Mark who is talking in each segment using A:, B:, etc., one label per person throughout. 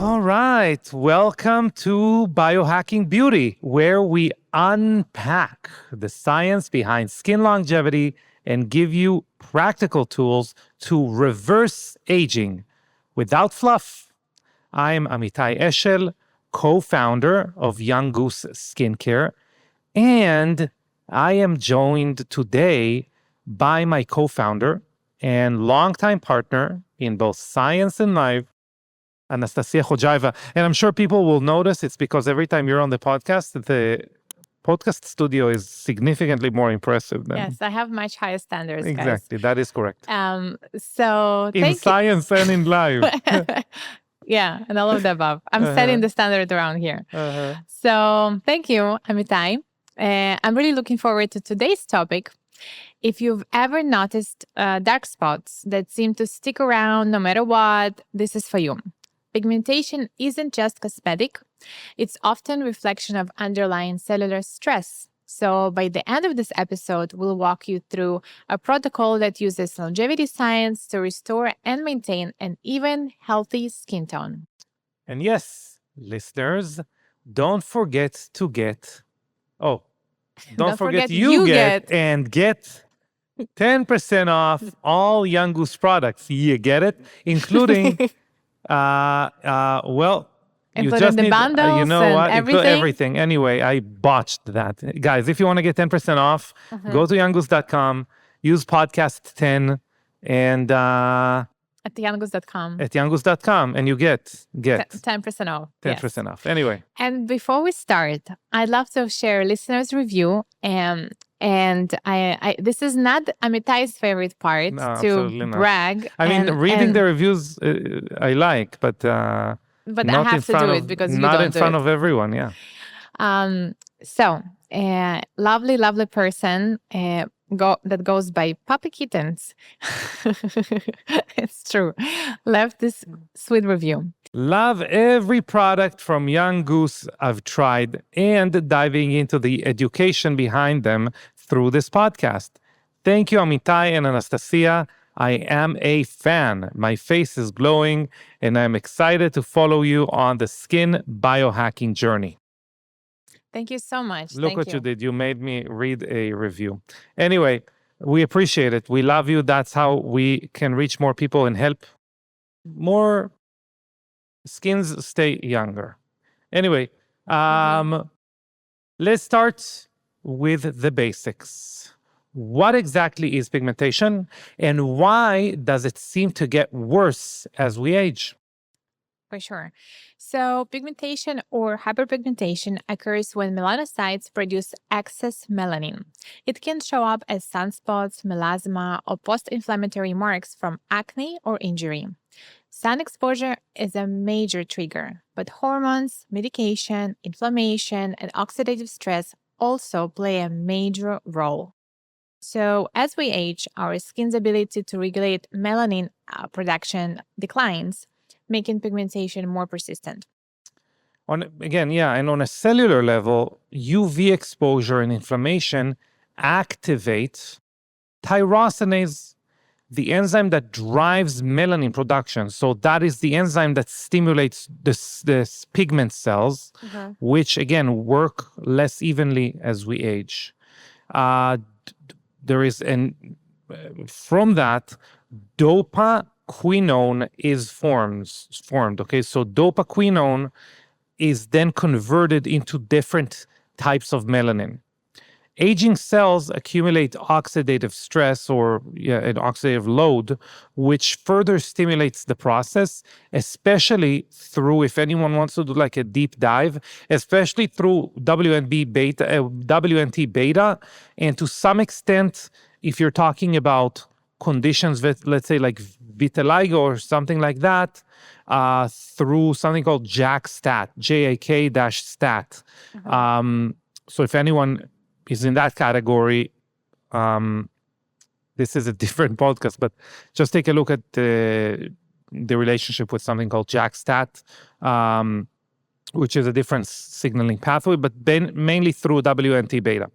A: All right. Welcome to Biohacking Beauty, where we unpack the science behind skin longevity and give you practical tools to reverse aging without fluff. I'm Amitai Eshel, co-founder of Young Goose Skincare, and I am joined today by my co-founder and longtime partner in both science and life, Anastasia Khojaiva. And I'm sure people will notice it's because every time you're on the podcast studio is significantly more impressive than...
B: Yes, I have much higher standards,
A: Exactly, that is correct.
B: So
A: in science and in life.
B: Yeah, and all of the above. I'm setting the standard around here. So thank you, Amitai. I'm really looking forward to today's topic. If you've ever noticed dark spots that seem to stick around no matter what, this is for you. Pigmentation isn't just cosmetic. It's often a reflection of underlying cellular stress. So by the end of this episode, we'll walk you through a protocol that uses longevity science to restore and maintain an even, healthy skin tone.
A: And yes, listeners, don't forget to get... don't forget you get 10% off all Young Goose products. You get it? Including... you just
B: the
A: need,
B: bundles
A: you know
B: and
A: what?
B: everything.
A: Everything. Anyway, I botched that. Guys, if you want to get 10% off, go to younggoose.com, use podcast 10, and
B: at younggoose.com.
A: At younggoose.com, and you get
B: 10% off.
A: 10% off. Anyway.
B: And before we start, I'd love to share a listener's review. And I this is not Amitai's favorite part to brag.
A: I mean, reading the reviews I like, but I
B: have to do it because you don't do it.
A: Not in front of everyone, yeah.
B: Lovely person that goes by Puppy Kittens. It's true. Left this sweet review.
A: Love every product from Young Goose I've tried and diving into the education behind them through this podcast. Thank you, Amitai and Anastasia. I am a fan. My face is glowing, and I'm excited to follow you on the skin biohacking journey.
B: Thank you so much.
A: Look what you did. You made me read a review. Anyway, we appreciate it. We love you. That's how we can reach more people and help more skins stay younger. Anyway, let's start with the basics. What exactly is pigmentation, and why does it seem to get worse as we age?
B: For sure. So pigmentation or hyperpigmentation occurs when melanocytes produce excess melanin. It can show up as sunspots, melasma, or post-inflammatory marks from acne or injury. Sun exposure is a major trigger, but hormones, medication, inflammation, and oxidative stress also play a major role. So as we age, our skin's ability to regulate melanin production declines, making pigmentation more persistent.
A: And on a cellular level, UV exposure and inflammation activate tyrosinase, the enzyme that drives melanin production. So that is the enzyme that stimulates this pigment cells, which again work less evenly as we age. From that, dopaquinone is formed. Okay, so dopaquinone is then converted into different types of melanin. Aging cells accumulate oxidative stress or an oxidative load, which further stimulates the process, especially through, if anyone wants to do like a deep dive, especially through WNT beta, and to some extent, if you're talking about conditions that, let's say, like vitiligo or something like that, through something called JAK-STAT, JAK-STAT. So if anyone is in that category, this is a different podcast, but just take a look at the relationship with something called JAK-STAT, which is a different signaling pathway, but mainly through WNT beta.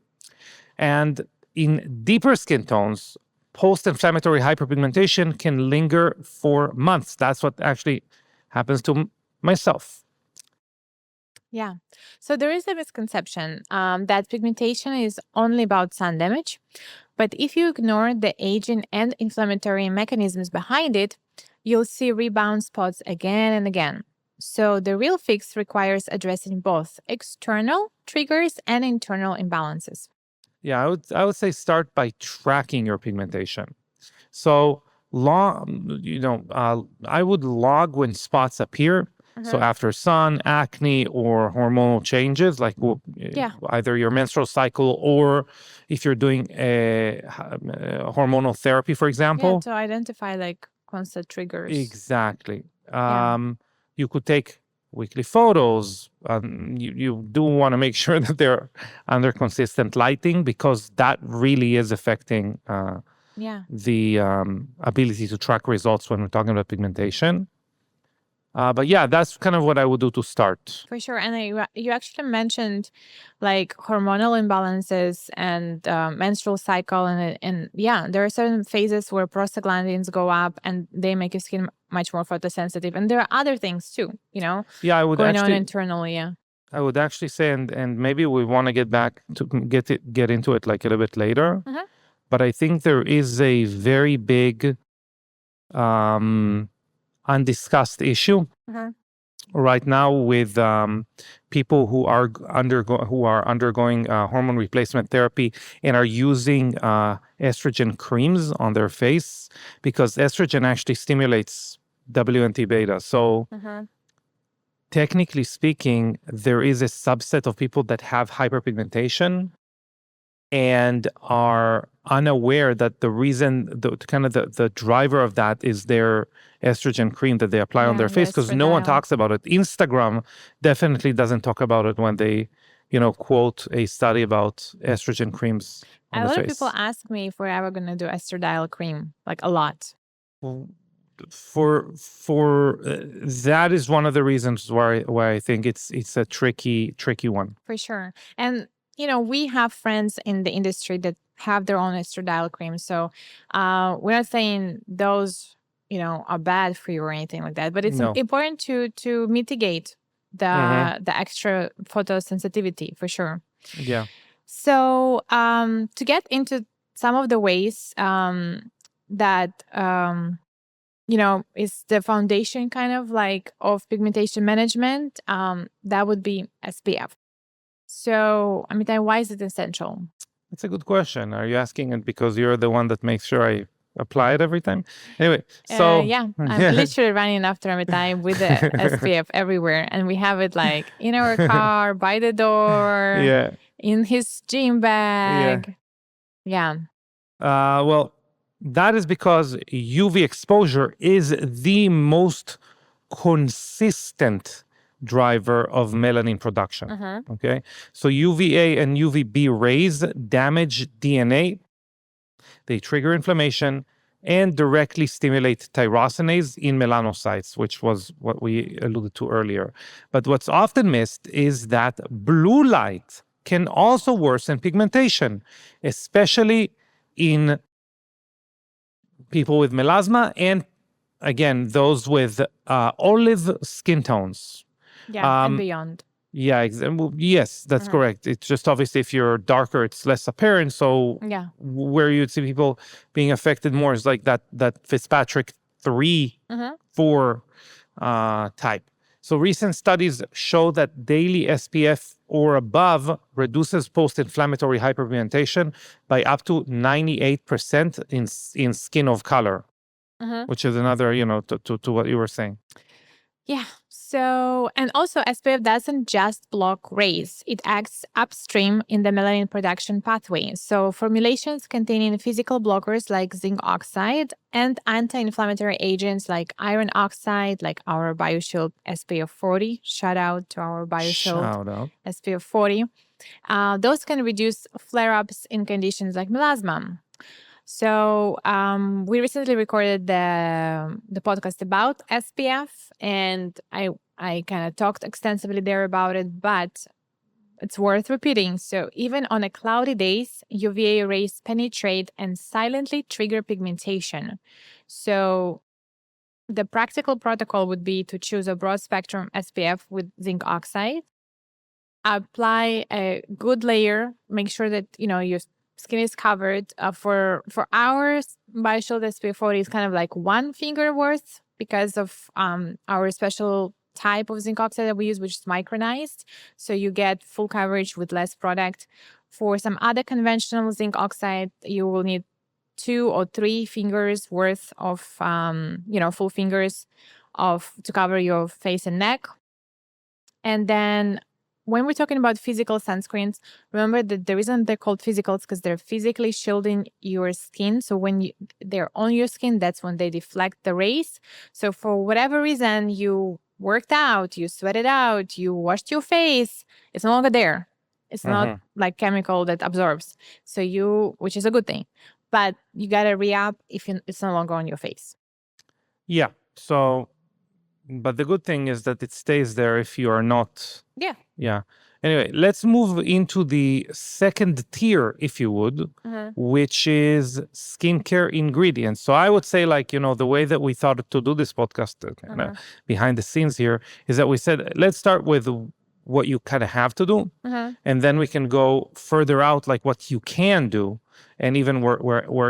A: And in deeper skin tones, post-inflammatory hyperpigmentation can linger for months. That's what actually happens to myself.
B: Yeah. So there is a misconception that pigmentation is only about sun damage. But if you ignore the aging and inflammatory mechanisms behind it, you'll see rebound spots again and again. So the real fix requires addressing both external triggers and internal imbalances.
A: Yeah, I would say start by tracking your pigmentation. So I would log when spots appear. So after sun, acne, or hormonal changes, like
B: Yeah.
A: either your menstrual cycle or if you're doing a hormonal therapy, for
B: Yeah,
A: example.
B: to identify like constant triggers.
A: Exactly.
B: Yeah.
A: You could take weekly photos. You do want to make sure that they're under consistent lighting because that really is affecting
B: Yeah.
A: the ability to track results when we're talking about pigmentation. But yeah, that's kind of what I would do to start.
B: For sure. And you actually mentioned like hormonal imbalances and menstrual cycle. And yeah, there are certain phases where prostaglandins go up and they make your skin much more photosensitive. And there are other things too,
A: Yeah, I would
B: going on
A: actually,
B: internally. Yeah.
A: I would actually say, and maybe we want to get back to get into it like a little bit later.
B: Mhm.
A: But I think there is a very big undiscussed issue
B: Mhm.
A: right now with people who are undergoing hormone replacement therapy and are using estrogen creams on their face because estrogen actually stimulates WNT beta. So
B: Mhm.
A: technically speaking, there is a subset of people that have hyperpigmentation and are unaware that the reason, the driver of that is their estrogen cream that they apply on
B: Yeah,
A: their face, because no one
B: estradiol.
A: talks about it. Instagram definitely doesn't talk about it when they, quote a study about estrogen creams on
B: A
A: the
B: lot of
A: face.
B: people ask me if we're ever going to do estradiol cream, like a lot.
A: Well, for that is one of the reasons why I think it's a tricky one.
B: For sure. And, we have friends in the industry that have their own estradiol cream. So we're not saying those, are bad for you or anything like that. But it's
A: No.
B: important to mitigate
A: Mhm.
B: the extra photosensitivity for sure.
A: Yeah.
B: So to get into some of the ways that is the foundation kind of like of pigmentation management, that would be SPF. So, why is it essential?
A: That's a good question. Are you asking it because you're the one that makes sure I apply it every time? Anyway, so
B: Yeah, I'm literally running after Amitai with the SPF everywhere, and we have it like in our car, by the door,
A: yeah,
B: in his gym bag. Yeah.
A: well, that is because UV exposure is the most consistent driver of melanin production. Okay, so UVA and UVB rays damage DNA. They trigger inflammation and directly stimulate tyrosinase in melanocytes, which was what we alluded to earlier. But what's often missed is that blue light can also worsen pigmentation, especially in people with melasma and, again, those with olive skin tones.
B: Yeah, and beyond.
A: Yeah, yes, that's correct. It's just obviously if you're darker, it's less apparent. So
B: Yeah.
A: where you'd see people being affected more is like that Fitzpatrick 3, 4 type. So recent studies show that daily SPF or above reduces post-inflammatory hyperpigmentation by up to 98% in skin of color, which is another, to what you were saying.
B: Yeah. So, and also SPF doesn't just block rays, it acts upstream in the melanin production pathway. So, formulations containing physical blockers like zinc oxide and anti inflammatory agents like iron oxide, like our BioShield SPF 40. Shout out to our BioShield
A: Shout out.
B: SPF 40. Those can reduce flare ups in conditions like melasma. So we recently recorded the podcast about SPF, and I kind of talked extensively there about it, but it's worth repeating. So even on a cloudy days, UVA rays penetrate and silently trigger pigmentation. So the practical protocol would be to choose a broad spectrum SPF with zinc oxide. Apply a good layer. Make sure that your skin is covered. For ours, Bioshield SPF 40 is kind of like one finger worth because of our special type of zinc oxide that we use, which is micronized. So you get full coverage with less product. For some other conventional zinc oxide, you will need 2 or 3 fingers worth of full fingers to cover your face and neck. And then when we're talking about physical sunscreens, remember that the reason they're called physicals because they're physically shielding your skin. So when they're on your skin, that's when they deflect the rays. So for whatever reason, you worked out, you sweated out, you washed your face, it's no longer there. It's not like chemical that absorbs. Which is a good thing. But you got to re-up if it's no longer on your face.
A: Yeah. So, but the good thing is that it stays there if you are not.
B: Yeah.
A: Yeah. Anyway, let's move into the second tier, if you would, which is skincare ingredients. So I would say, the way that we thought to do this podcast behind the scenes here is that we said, let's start with what you kind of have to do. And then we can go further out, like what you can do. And even we're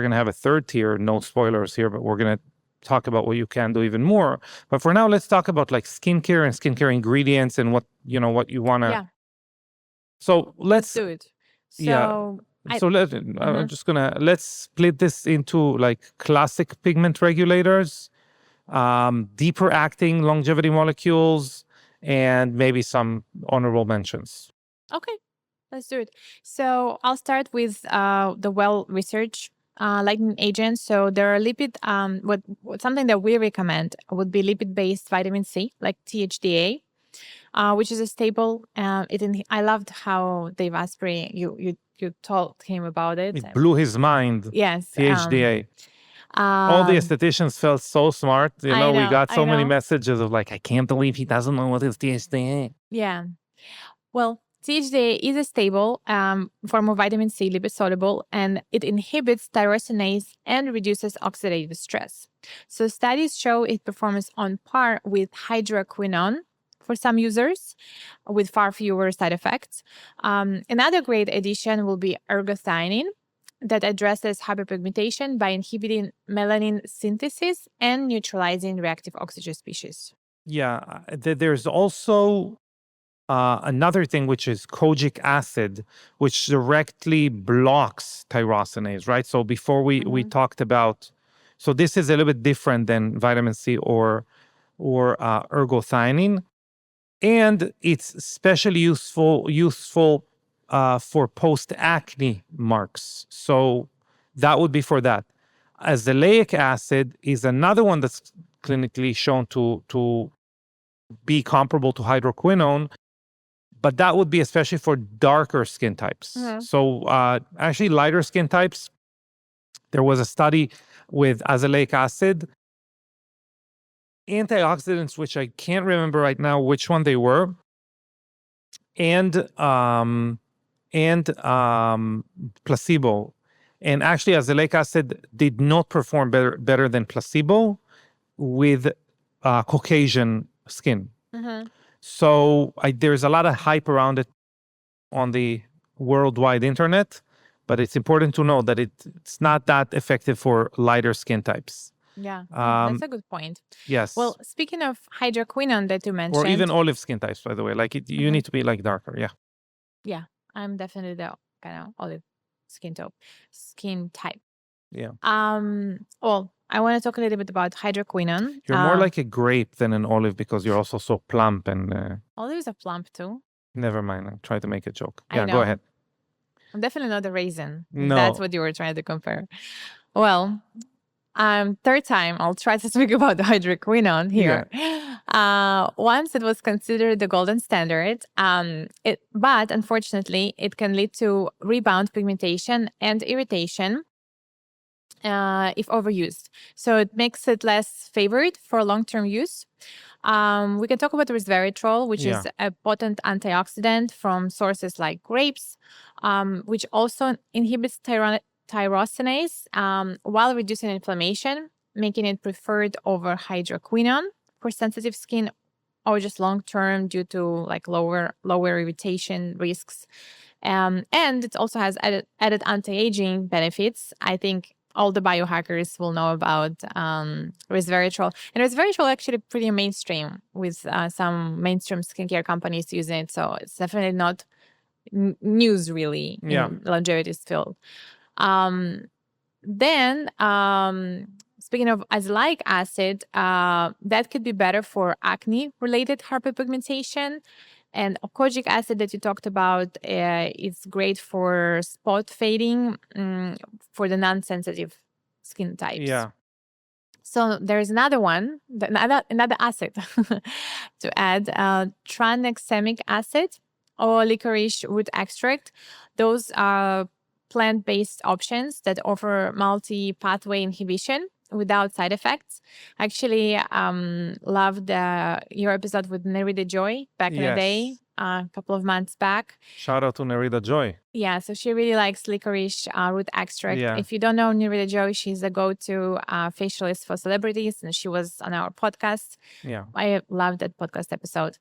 A: going to have a third tier, no spoilers here, but we're going to talk about what you can do even more. But for now, let's talk about like skincare and skincare ingredients and what you want to.
B: Yeah.
A: So let's
B: do it.
A: Let's split this into like classic pigment regulators, deeper acting longevity molecules, and maybe some honorable mentions.
B: Okay, let's do it. So I'll start with the well-researched lightening agents. So there are something that we recommend would be lipid-based vitamin C, like THDA, which is a staple. I loved how Dave Asprey, you told him about it.
A: It blew his mind.
B: Yes.
A: THDA. All the estheticians felt so smart. We got so many messages of like, I can't believe he doesn't know what is THDA.
B: Yeah. Well, THDA is a stable form of vitamin C, lipid soluble, and it inhibits tyrosinase and reduces oxidative stress. So studies show it performs on par with hydroquinone for some users, with far fewer side effects. Another great addition will be ergothioneine, that addresses hyperpigmentation by inhibiting melanin synthesis and neutralizing reactive oxygen species.
A: Yeah, there's also another thing, which is kojic acid, which directly blocks tyrosinase, right? So before we talked about, so this is a little bit different than vitamin C or ergothioneine, and it's especially useful for post-acne marks. So that would be for that. Azelaic acid is another one that's clinically shown to be comparable to hydroquinone, but that would be especially for darker skin types. So actually lighter skin types, there was a study with azelaic acid, antioxidants, which I can't remember right now which one they were, and placebo. And actually azelaic acid did not perform better than placebo with Caucasian skin. So there's a lot of hype around it on the worldwide internet, but it's important to know that it's not that effective for lighter skin types.
B: Yeah, that's a good point.
A: Yes.
B: Well, speaking of hydroquinone that you mentioned.
A: Or even olive skin types, by the way. Like you need to be like darker, yeah.
B: Yeah, I'm definitely the kind of olive skin type.
A: Yeah.
B: Well, I want to talk a little bit about hydroquinone.
A: You're more like a grape than an olive because you're also so plump and...
B: Olives are plump too.
A: Never mind. I tried to make a joke.
B: I
A: Yeah,
B: know.
A: go ahead.
B: I'm definitely not a raisin.
A: No.
B: That's what you were trying to compare. Well, third time I'll try to speak about the hydroquinone here. Yeah. Once it was considered the golden standard, but unfortunately it can lead to rebound pigmentation and irritation if overused. So it makes it less favored for long-term use. We can talk about resveratrol, which is a potent antioxidant from sources like grapes, which also inhibits tyrosinase while reducing inflammation, making it preferred over hydroquinone for sensitive skin or just long-term due to like lower irritation risks. And it also has added anti-aging benefits. I think all the biohackers will know about resveratrol. And resveratrol actually pretty mainstream with some mainstream skincare companies using it. So it's definitely not news really in longevity field. Then speaking of azelaic acid, that could be better for acne-related hyperpigmentation. And kojic acid that you talked about is great for spot fading for the non-sensitive skin types.
A: Yeah.
B: So there's another one, another acid to add, tranexamic acid or licorice root extract. Those are plant-based options that offer multi-pathway inhibition without side effects. Actually, loved your episode with Nerida Joy back in the day, a couple of months back.
A: Shout out to Nerida Joy.
B: Yeah, so she really likes licorice root extract.
A: Yeah.
B: If you don't know Nerida Joy, she's a go-to facialist for celebrities, and she was on our podcast.
A: Yeah,
B: I loved that podcast episode.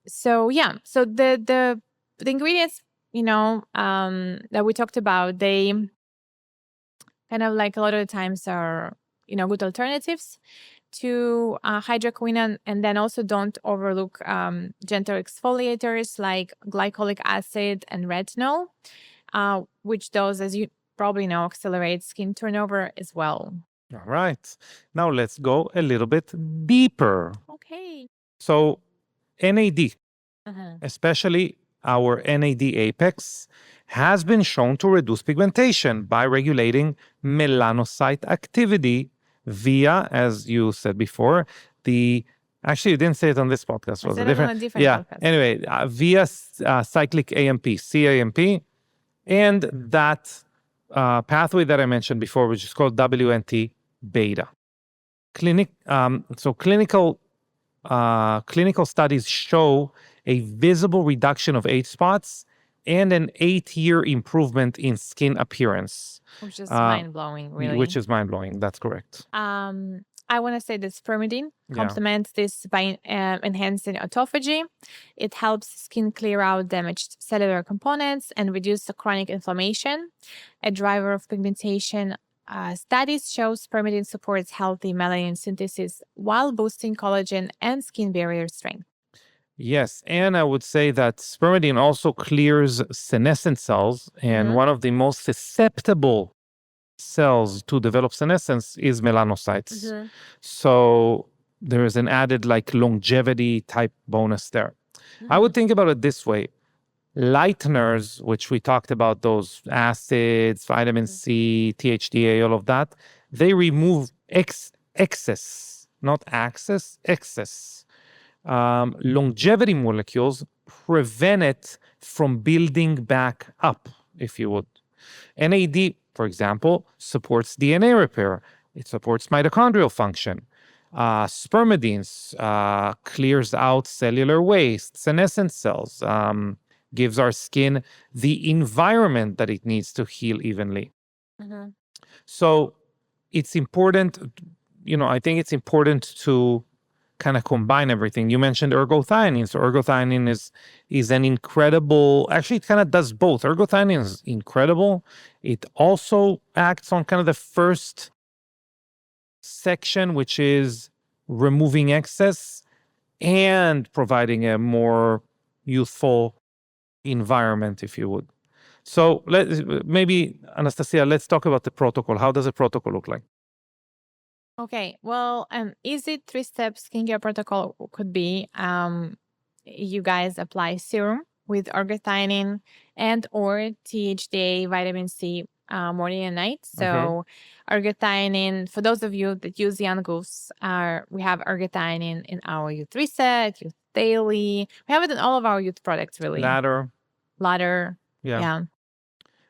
B: So the ingredients, that we talked about, they kind of like a lot of the times are, good alternatives to hydroquinone. And then also don't overlook gentle exfoliators like glycolic acid and retinol, which those, as you probably know, accelerate skin turnover as well.
A: all right. Now let's go a little bit deeper.
B: Okay.
A: So NAD, especially our NAD apex, has been shown to reduce pigmentation by regulating melanocyte activity via, as you said before, actually you didn't say it on this podcast. Was it different?
B: Podcast.
A: Anyway, via cyclic AMP, CAMP, and that pathway that I mentioned before, which is called WNT beta. Clinical studies show a visible reduction of age spots and an 8-year improvement in skin appearance.
B: Which is mind-blowing, really.
A: Which is mind-blowing, that's correct.
B: I want to say that Spermidine complements this by enhancing autophagy. It helps skin clear out damaged cellular components and reduce the chronic inflammation, a driver of pigmentation. Studies show Spermidine supports healthy melanin synthesis while boosting collagen and skin barrier strength.
A: Yes, and I would say that Spermidine also clears senescent cells, and one of the most susceptible cells to develop senescence is melanocytes. So there is an added longevity type bonus there. I would think about it this way. Lighteners, which we talked about, those acids, vitamin C, THDA, all of that, they remove excess, not access, excess. Longevity molecules prevent it from building back up, if you would. NAD, for example, supports DNA repair. It supports mitochondrial function. Spermidines clears out cellular waste, senescent cells, gives our skin the environment that it needs to heal evenly. So it's important, I think it's important to kind of combine everything. You mentioned ergothioneine. So ergothioneine is an incredible, actually it kind of does both. Ergothioneine is incredible. It also acts on kind of the first section, which is removing excess and providing a more youthful environment, if you would. So maybe, Anastasia, let's talk about the protocol. How does a protocol look like?
B: Okay, well, an easy 3-step skincare protocol could be you guys apply serum with ergothioneine and or THDA, vitamin C morning and night. So ergothioneine, for those of you that use Young Goose, we have ergothioneine in our Youth Reset, Youth Daily. We have it in all of our youth products, really. Ladder. Yeah.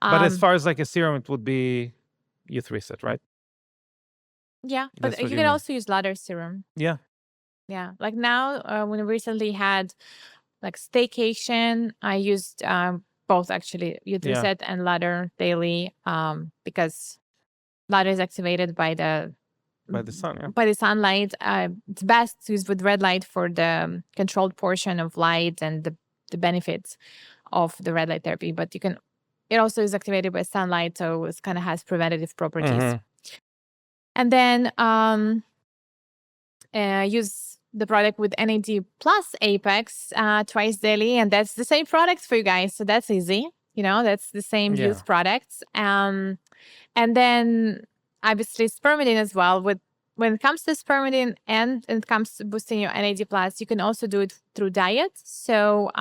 A: But as far as like a serum, it would be Youth Reset, right?
B: Yeah, but you can also use ladder serum.
A: Yeah.
B: Yeah, like now, when we recently had like staycation, I used both actually, Youth Reset and ladder daily, because ladder is activated by the
A: by the sun, yeah.
B: by the sunlight. It's best to use with red light for the controlled portion of light and the benefits of the red light therapy. But it also is activated by sunlight, so it kind of has preventative properties.
A: Mhm.
B: And then use the product with NAD plus Apex twice daily, and that's the same product for you guys. So that's easy. That's the same
A: Yeah.
B: use products. And then obviously Spermidine as well. When it comes to Spermidine and it comes to boosting your NAD plus, you can also do it through diet. So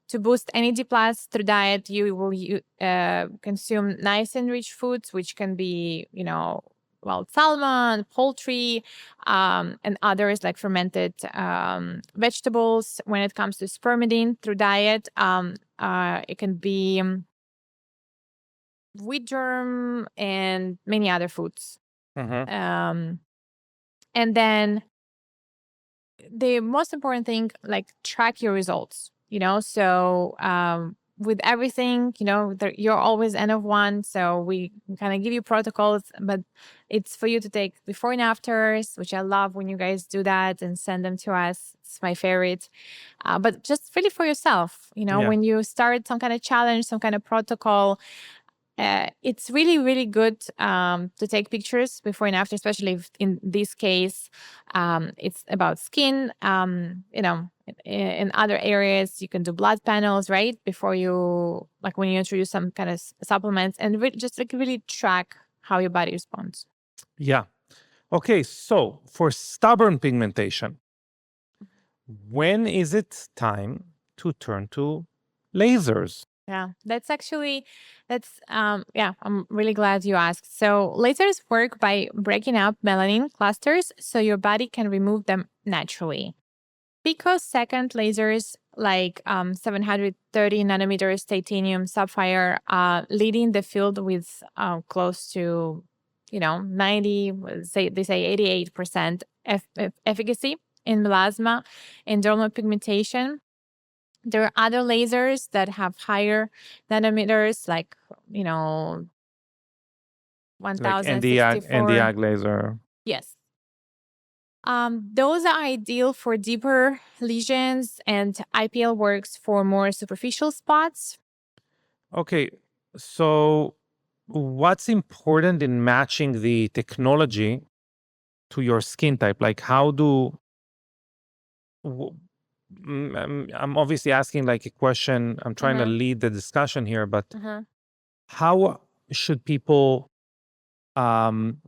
B: to boost NAD plus through diet, you will consume niacin-rich foods, which can be, salmon, poultry, and others like fermented vegetables. When it comes to Spermidine through diet, it can be wheat germ and many other foods.
A: Mhm.
B: And then the most important thing, like track your results, so with everything, you're always N of one. So we kind of give you protocols, but it's for you to take before and afters, which I love when you guys do that and send them to us. It's my favorite. But just really for yourself,
A: Yeah.
B: when you start some kind of challenge, some kind of protocol, it's really, really good to take pictures before and after, especially if in this case, it's about skin. In other areas, you can do blood panels, right? Before you, like when you introduce some kind of supplements, and just like really track how your body responds.
A: Yeah. Okay, so for stubborn pigmentation, when is it time to turn to lasers?
B: Yeah, I'm really glad you asked. So lasers work by breaking up melanin clusters so your body can remove them naturally. Picosecond lasers like 730 nanometers titanium sapphire leading the field with close to 90, they say 88% efficacy in melasma and dermal pigmentation. There are other lasers that have higher nanometers, like,
A: Like
B: 1064.
A: Nd:YAG laser.
B: Yes. Those are ideal for deeper lesions, and IPL works for more superficial spots.
A: Okay, so what's important in matching the technology to your skin type? Like, how do I'm obviously asking like a question. I'm trying to lead the discussion here, but how should people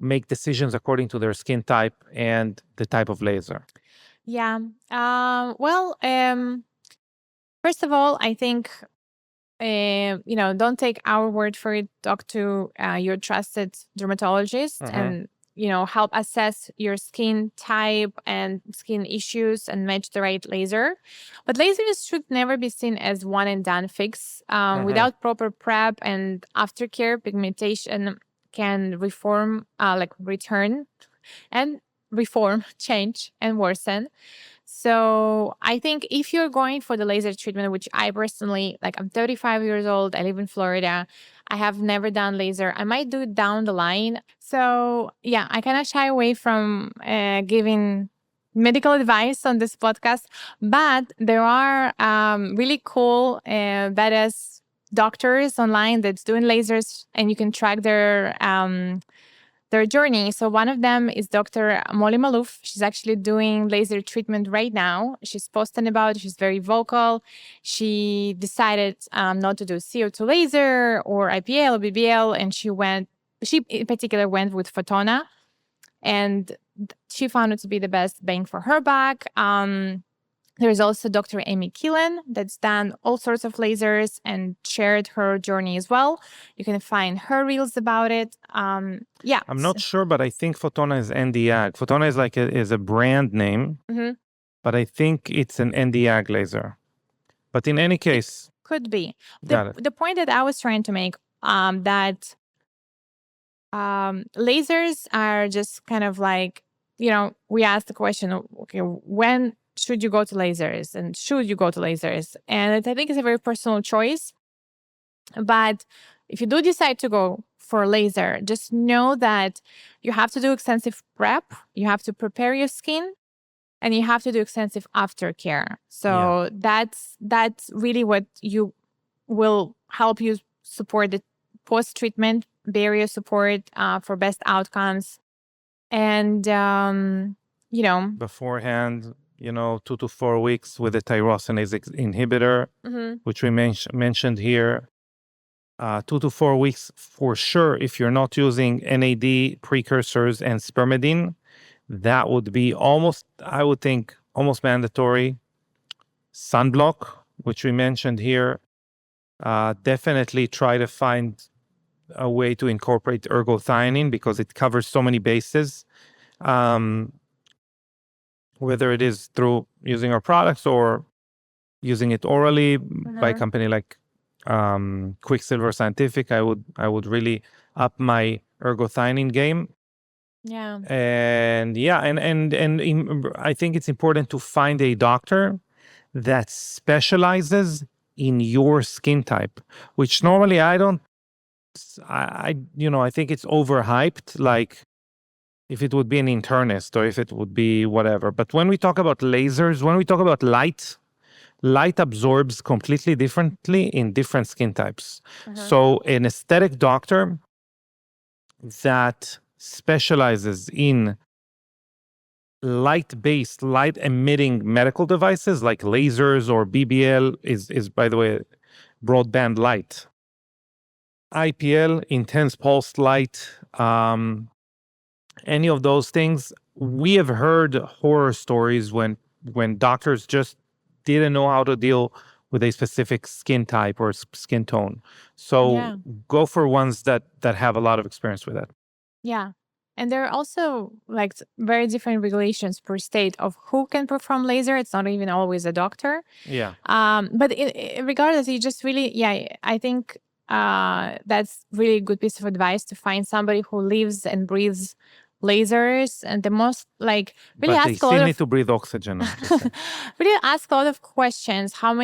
A: make decisions according to their skin type and the type of laser?
B: Yeah. First of all, I think, don't take our word for it. Talk to your trusted dermatologist and, help assess your skin type and skin issues and match the right laser. But lasers should never be seen as one and done fix. Without proper prep and aftercare, pigmentation can return and reform, change, and worsen. So I think if you're going for the laser treatment, which I personally, like, I'm 35 years old, I live in Florida, I have never done laser. I might do it down the line. So yeah, I kind of shy away from giving medical advice on this podcast, but there are really cool, badass doctors online that's doing lasers, and you can track their journey. So one of them is Dr. Molly Malouf. She's actually doing laser treatment right now. She's posting about it. She's very vocal. She decided not to do CO2 laser or IPL or BBL, and she in particular went with Photona, and she found it to be the best bang for her buck. There's also Dr. Amy Keelan that's done all sorts of lasers and shared her journey as well. You can find her reels about it. Yeah.
A: I'm not sure, but I think Photona is Nd:YAG. Photona is like is a brand name, but I think it's an Nd:YAG laser. But in any case,
B: could be.
A: Got it.
B: The point that I was trying to make, that lasers are just kind of like, we asked the question, okay, when should you go to lasers and should you go to lasers? And I think it's a very personal choice. But if you do decide to go for laser. Just know that you have to do extensive prep, you have to prepare your skin, and you have to do extensive aftercare. So that's really what you will help you support the post-treatment barrier support for best outcomes. And
A: Beforehand, 2 to 4 weeks with a tyrosinase inhibitor, which we mentioned here. 2 to 4 weeks for sure. If you're not using NAD precursors and spermidine, that would be I would think, almost mandatory. Sunblock, which we mentioned here. Definitely try to find a way to incorporate ergothioneine because it covers so many bases. Whether it is through using our products or using it orally by a company like Quicksilver Scientific, I would really up my ergothioneine game.
B: Yeah.
A: And I think it's important to find a doctor that specializes in your skin type, which normally I think it's overhyped. Like if it would be an internist or if it would be whatever. But when we talk about lasers, when we talk about light absorbs completely differently in different skin types. So an aesthetic doctor that specializes in light-based, light-emitting medical devices like lasers or BBL is by the way, broadband light. IPL, intense pulsed light, any of those things. We have heard horror stories when doctors just didn't know how to deal with a specific skin type or skin tone. So go for ones that have a lot of experience with that.
B: Yeah. And there are also like very different regulations per state of who can perform laser. It's not even always a doctor.
A: Yeah.
B: But regardless, you just really, I think that's really a good piece of advice to find somebody who lives and breathes lasers, and the most really
A: but
B: ask
A: they
B: a
A: still
B: lot
A: need
B: of
A: to breathe oxygen.
B: really ask a lot of questions. How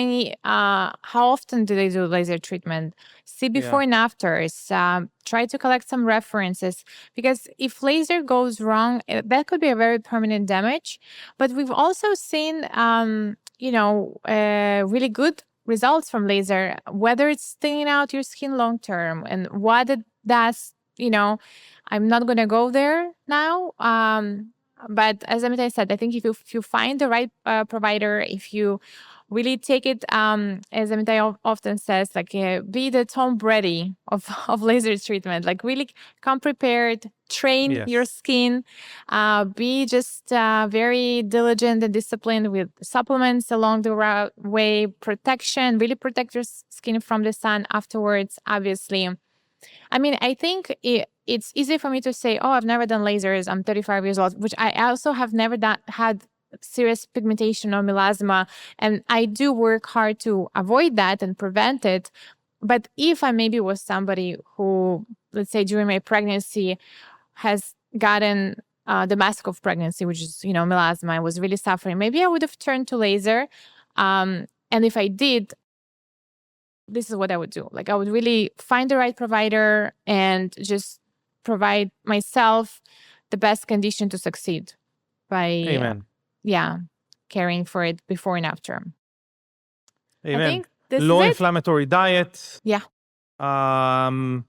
B: often do they do laser treatment? See before and afters. Try to collect some references, because if laser goes wrong, that could be a very permanent damage. But we've also seen really good results from laser, whether it's thinning out your skin long term and what it does. I'm not going to go there now. But as Amitai said, I think if you find the right provider, if you really take it, as Amitai often says, be the Tom Brady of laser treatment. Like really come prepared, train your skin, be just very diligent and disciplined with supplements along the way, protection, really protect your skin from the sun afterwards, obviously. I mean, I think it's easy for me to say, oh, I've never done lasers. I'm 35 years old, which I also have never had serious pigmentation or melasma. And I do work hard to avoid that and prevent it. But if I maybe was somebody who, let's say during my pregnancy, has gotten the mask of pregnancy, which is, melasma, I was really suffering, maybe I would have turned to laser. And if I did, this is what I would do. Like I would really find the right provider and just provide myself the best condition to succeed by, caring for it before and after.
A: Amen.
B: I think this
A: low
B: is
A: inflammatory diet.
B: Yeah.
A: I'll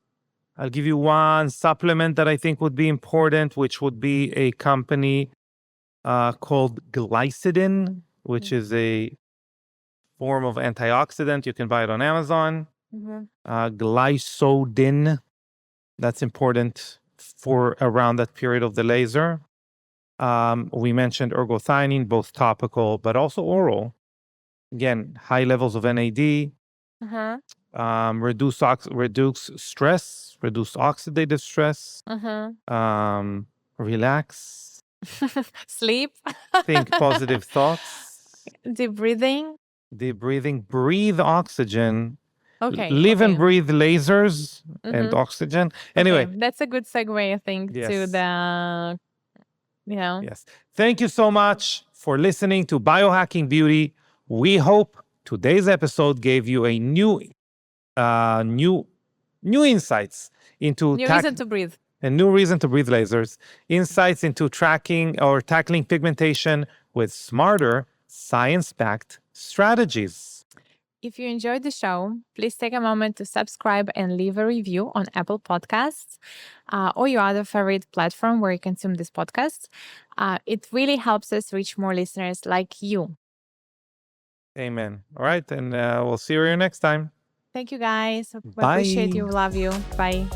A: give you one supplement that I think would be important, which would be a company called Glycidin, which is a form of antioxidant. You can buy it on Amazon. Glycodin, that's important for around that period of the laser. We mentioned ergothioneine, both topical but also oral. Again, high levels of NAD. Reduce stress, reduce oxidative stress. Relax.
B: Sleep.
A: Think positive thoughts.
B: Deep breathing.
A: Breathe oxygen.
B: Okay.
A: Live and breathe lasers and oxygen. Anyway.
B: Okay. That's a good segue, I think, to the,
A: Yes. Thank you so much for listening to Biohacking Beauty. We hope today's episode gave you a new new insights into
B: New reason to breathe.
A: a new reason to breathe lasers, insights into tracking or tackling pigmentation with smarter, science-backed strategies.
B: If you enjoyed the show, please take a moment to subscribe and leave a review on Apple Podcasts or your other favorite platform where you consume this podcast. It really helps us reach more listeners like you.
A: Amen. All right, and we'll see you here next time.
B: Thank you, guys.
A: Bye.
B: Appreciate you. Love you. Bye.